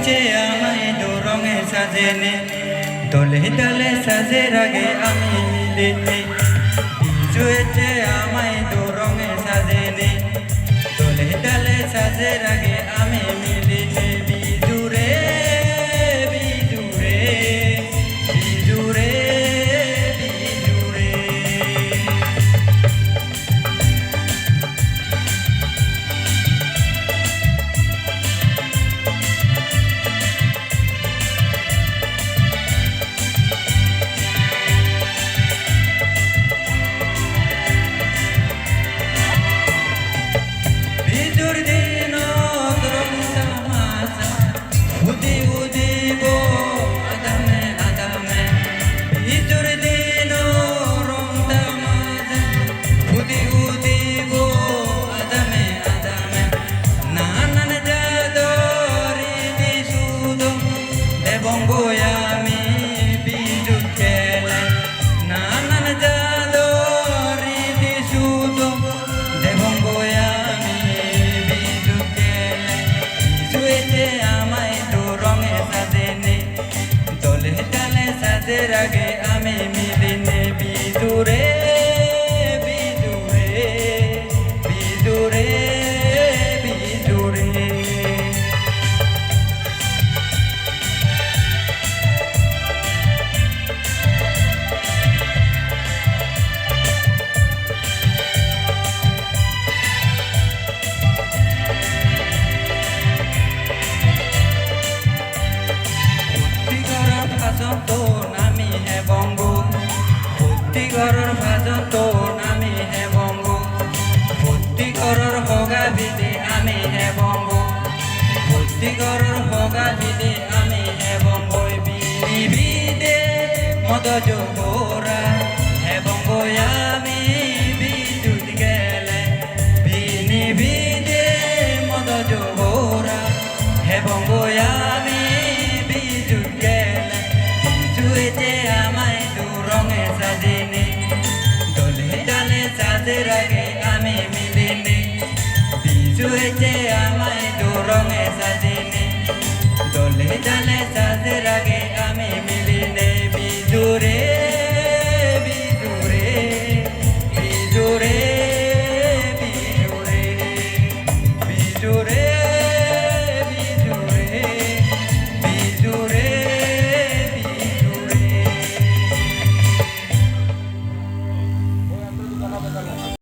বিজুয়েছে আমায় দু রঙে সাজেনে দলে দলে সাজের আগে আমি মিলেছি বিজুয়েছে আমায় দু রঙে সাজেনে দলে দলে সাজের আগে আমি মিলেছি বিজুরে বিজুরে বিজুরে বিজুরে বঙ্গয়ামি বিদ্যুৎ খেলে নানান জাদরি দিশুদ দেবঙ্গয়ামি বিদ্যুৎ খেলে বিজুয়েছে আমায় দু রঙে সাজেনে দলে ডালে সাজের আগে আমি মিলিনে বিদুরে বিদুরে বিদুরে বিদুরে তো নামি হে বঙ্গ ভর্তিকরর ভাজন তো নামি হে বঙ্গ ভর্তিকরর হগা বিদে আমি হে বঙ্গ ভর্তিকরর হগা বিদে আমি হে বঙ্গ বিদে মদ যোগরা হে বঙ্গ আমি বিদ্যুৎ গেলে বিনি বিদে মদ যোগরা হে বঙ্গ আমি বিদ্যুৎ গেলে বিজুয়েছে আমায় দু রঙে সাজেনে দলে ডালে সাজের আগে আমি মিলিনে বিজুয়েছে